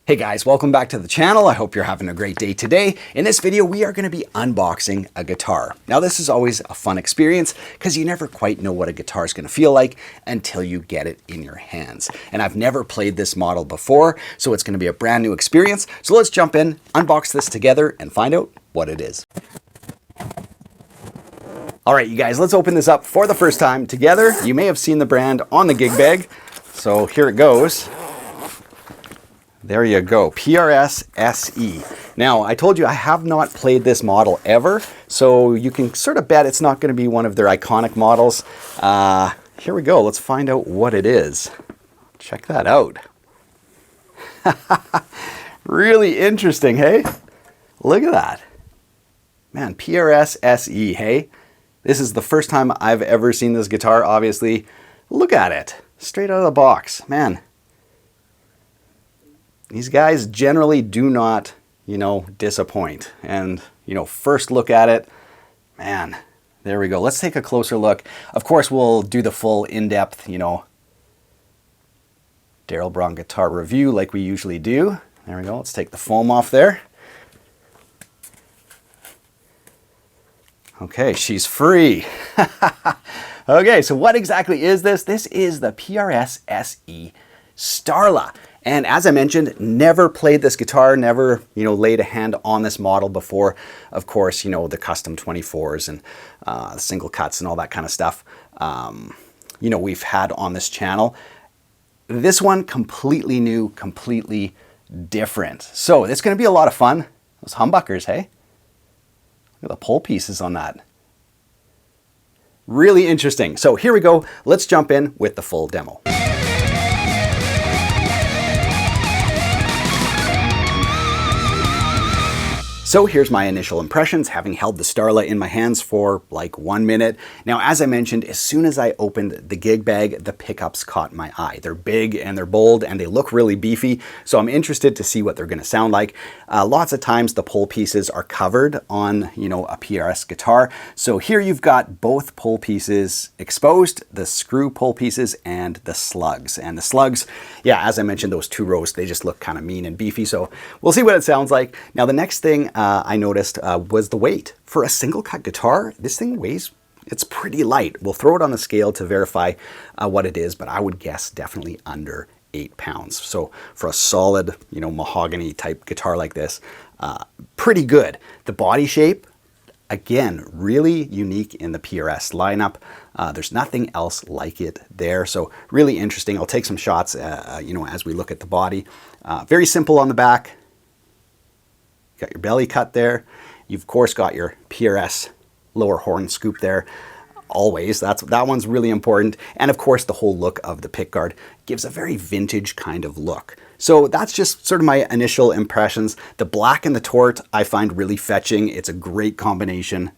Hey guys, welcome back to the channel. I hope you're having a great day today. In this video, we are going to be unboxing a guitar. Now this is always a fun experience because you never quite know what a guitar is going to feel like until you get it in your hands. And I've never played this model before, so it's going to be a brand new experience. So let's jump in, unbox this together and find out what it is. All right, you guys, let's open this up for the first time together. You may have seen the brand on the gig bag. So here it goes. There you go, PRS SE. Now, I told you I have not played this model ever, so you can sort of bet it's not going to be one of their iconic models. Here we go, let's find out what it is. Check that out. Really interesting, hey? Look at that. Man, PRS SE, hey? This is the first time I've ever seen this guitar, obviously. Look at it, straight out of the box, man. These guys generally do not, disappoint. And, first look at it, man, there we go. Let's take a closer look. Of course, we'll do the full in-depth, Darrell Braun guitar review like we usually do. There we go. Let's take the foam off there. Okay, she's free. Okay, so what exactly is this? This is the PRS SE STARLA. And as I mentioned, never played this guitar, never, laid a hand on this model before. Of course, the custom 24s and single cuts and all that kind of stuff, we've had on this channel. This one, completely new, completely different. So it's going to be a lot of fun. Those humbuckers, hey? Look at the pole pieces on that. Really interesting. So here we go. Let's jump in with the full demo. So here's my initial impressions, having held the STARLA in my hands for like 1 minute. Now, as I mentioned, as soon as I opened the gig bag, the pickups caught my eye. They're big and they're bold and they look really beefy, so I'm interested to see what they're going to sound like. Lots of times the pole pieces are covered on, a PRS guitar. So here you've got both pole pieces exposed, the screw pole pieces and the slugs. And the slugs, yeah, as I mentioned, those two rows, they just look kind of mean and beefy. So we'll see what it sounds like. Now, the next thing I noticed was the weight. For a single cut guitar, this thing weighs, it's pretty light. We'll throw it on the scale to verify what it is, but I would guess definitely under 8 pounds. So for a solid, mahogany type guitar like this, pretty good. The body shape, again, really unique in the PRS lineup. There's nothing else like it there. So really interesting. I'll take some shots, as we look at the body. Very simple on the back. Got your belly cut there. You've of course got your PRS lower horn scoop there. Always, that one's really important. And of course the whole look of the pickguard gives a very vintage kind of look. So that's just sort of my initial impressions. The black and the tort I find really fetching. It's a great combination.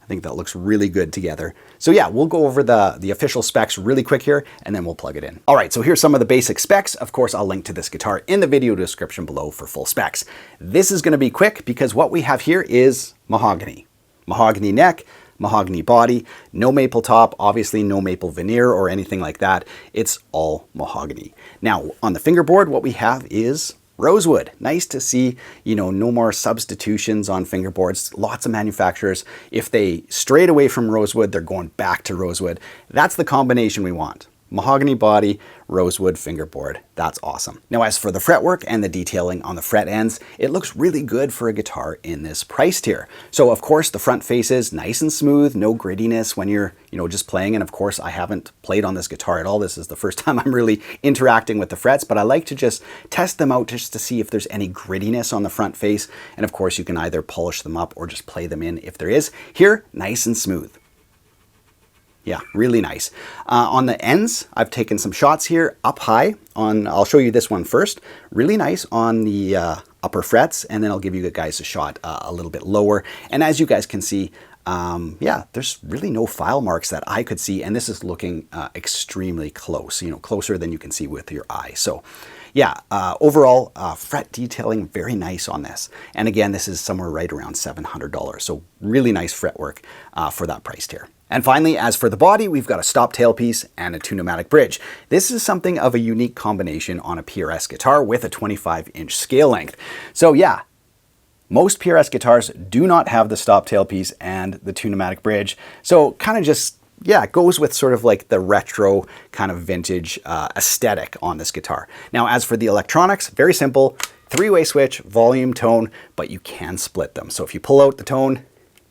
I think that looks really good together. So yeah, we'll go over the official specs really quick here and then we'll plug it in. All right, so here's some of the basic specs. Of course, I'll link to this guitar in the video description below for full specs. This is gonna be quick because what we have here is mahogany. Mahogany neck, mahogany body, no maple top, obviously no maple veneer or anything like that. It's all mahogany. Now, on the fingerboard, what we have is rosewood. Nice to see, no more substitutions on fingerboards. Lots of manufacturers, if they strayed away from rosewood, they're going back to rosewood. That's the combination we want. Mahogany body, rosewood fingerboard. That's awesome. Now, as for the fretwork and the detailing on the fret ends, it looks really good for a guitar in this price tier. So of course the front face is nice and smooth, no grittiness when you're, just playing. And of course I haven't played on this guitar at all. This is the first time I'm really interacting with the frets, but I like to just test them out just to see if there's any grittiness on the front face. And of course you can either polish them up or just play them in if there is. Here, nice and smooth. Yeah, really nice. On the ends, I've taken some shots here up high on, I'll show you this one first. Really nice on the upper frets, and then I'll give you guys a shot a little bit lower. And as you guys can see, yeah, there's really no file marks that I could see, and this is looking extremely close, closer than you can see with your eye. So yeah, overall fret detailing, very nice on this. And again, this is somewhere right around $700. So really nice fretwork for that price tier. And finally, as for the body, we've got a stop tailpiece and a 2-pneumatic bridge. This is something of a unique combination on a PRS guitar with a 25-inch scale length. So yeah, most PRS guitars do not have the stop tailpiece and the 2-pneumatic bridge. So kind of just, yeah, it goes with sort of like the retro kind of vintage aesthetic on this guitar. Now, as for the electronics, very simple, 3-way switch, volume, tone, but you can split them. So if you pull out the tone,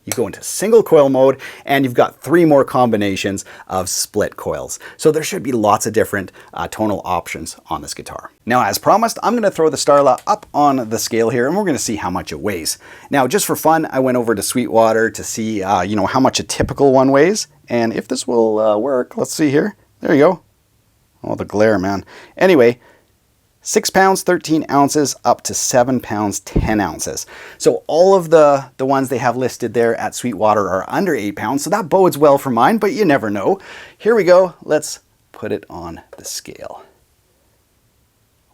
you go into single coil mode, and you've got 3 more combinations of split coils. So there should be lots of different tonal options on this guitar. Now, as promised, I'm gonna throw the STARLA up on the scale here, and we're gonna see how much it weighs. Now, just for fun, I went over to Sweetwater to see you know, how much a typical one weighs, and if this will work, let's see here. There you go. Oh, the glare, man. Anyway, 6 pounds, 13 ounces, up to 7 pounds, 10 ounces. So all of the ones they have listed there at Sweetwater are under 8 pounds, so that bodes well for mine, but you never know. Here we go, let's put it on the scale.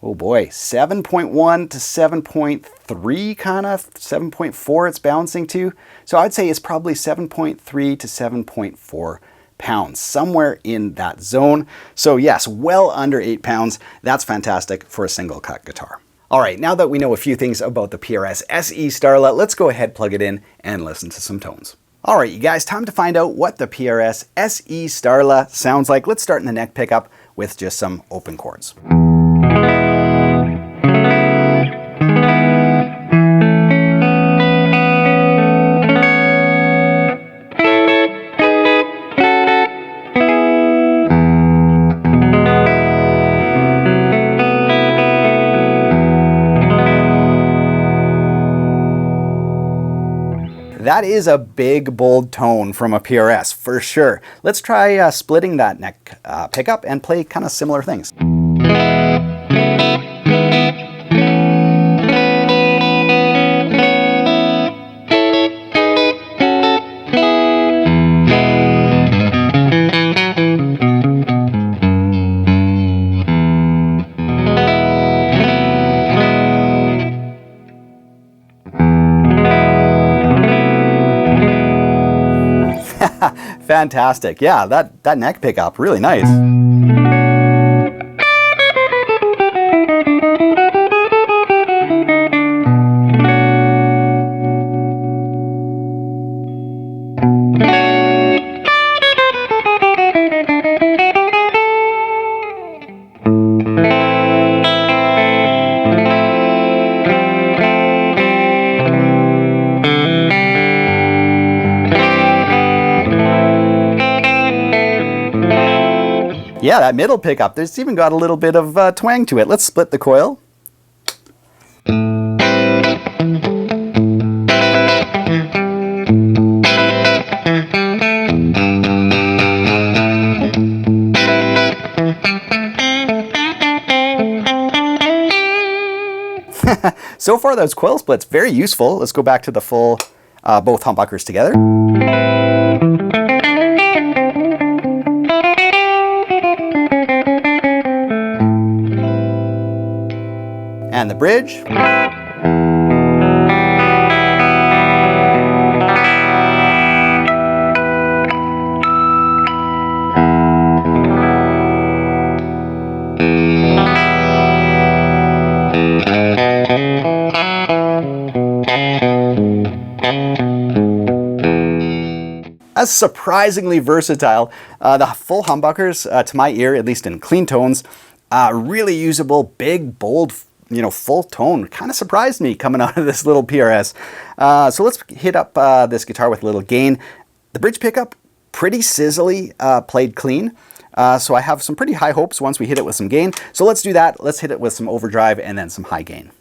Oh boy, 7.1 to 7.3 kind of, 7.4 it's bouncing to. So I'd say it's probably 7.3 to 7.4 pounds, somewhere in that zone. So yes, well under 8 pounds. That's fantastic for a single cut guitar. All right, now that we know a few things about the PRS SE STARLA, let's go ahead, plug it in, and listen to some tones. All right, you guys, time to find out what the PRS SE STARLA sounds like. Let's start in the neck pickup with just some open chords. That is a big, bold tone from a PRS, for sure. Let's try splitting that neck pickup and play kind of similar things. Fantastic. Yeah, that neck pickup, really nice. Yeah, that middle pickup, there's even got a little bit of twang to it. Let's split the coil. So far, those coil splits, very useful. Let's go back to the full, both humbuckers together. And the bridge. That's surprisingly versatile. The full humbuckers, to my ear, at least in clean tones, really usable, big, bold, you know, full tone. Kind of surprised me coming out of this little PRS. So let's hit up this guitar with a little gain. The bridge pickup, pretty sizzly, played clean. So I have some pretty high hopes once we hit it with some gain. So let's do that. Let's hit it with some overdrive and then some high gain.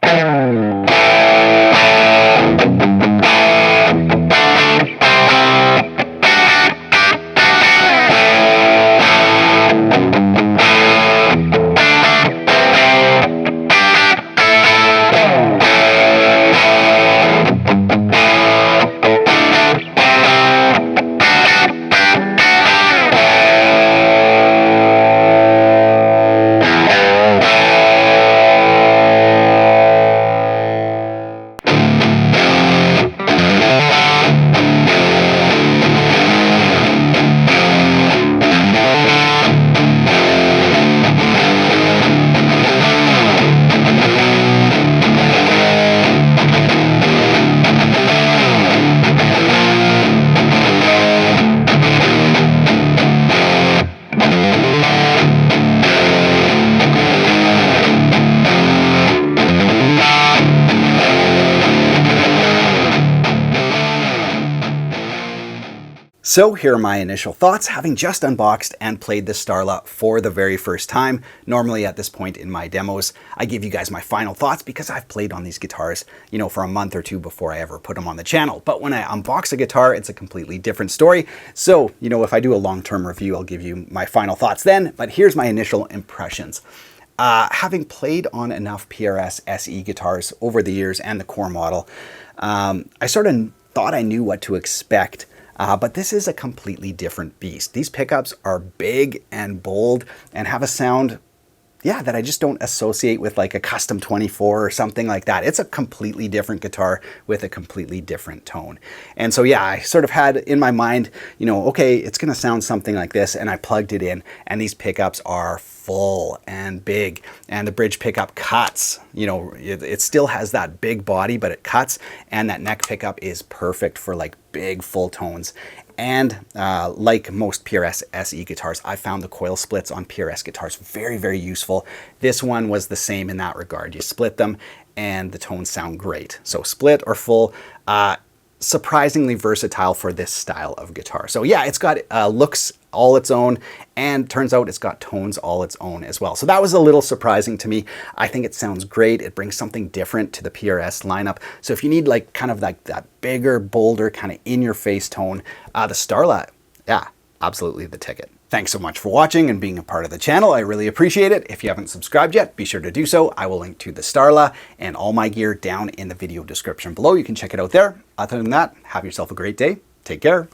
So here are my initial thoughts, having just unboxed and played the STARLA for the very first time. Normally at this point in my demos, I give you guys my final thoughts because I've played on these guitars, you know, for a month or two before I ever put them on the channel. But when I unbox a guitar, it's a completely different story. So, you know, if I do a long-term review, I'll give you my final thoughts then. But here's my initial impressions. Having played on enough PRS SE guitars over the years and the core model, I sort of thought I knew what to expect. But this is a completely different beast. These pickups are big and bold and have a sound, yeah, that I just don't associate with like a custom 24 or something like that. It's a completely different guitar with a completely different tone. And so, yeah, I sort of had in my mind, you know, okay, it's going to sound something like this. And I plugged it in and these pickups are full and big, and the bridge pickup cuts. You know, it still has that big body, but it cuts, and that neck pickup is perfect for like big full tones. And like most PRS SE guitars, I found the coil splits on PRS guitars very, very useful. This one was the same in that regard. You split them and the tones sound great. So split or full, surprisingly versatile for this style of guitar. So yeah, it's got looks all its own, and turns out it's got tones all its own as well. So that was a little surprising to me. I think it sounds great. It brings something different to the PRS lineup. So if you need like kind of like that bigger, bolder, kind of in-your-face tone, the STARLA, yeah, absolutely the ticket. Thanks so much for watching and being a part of the channel. I really appreciate it. If you haven't subscribed yet, be sure to do so. I will link to the STARLA and all my gear down in the video description below. You can check it out there. Other than that, have yourself a great day. Take care.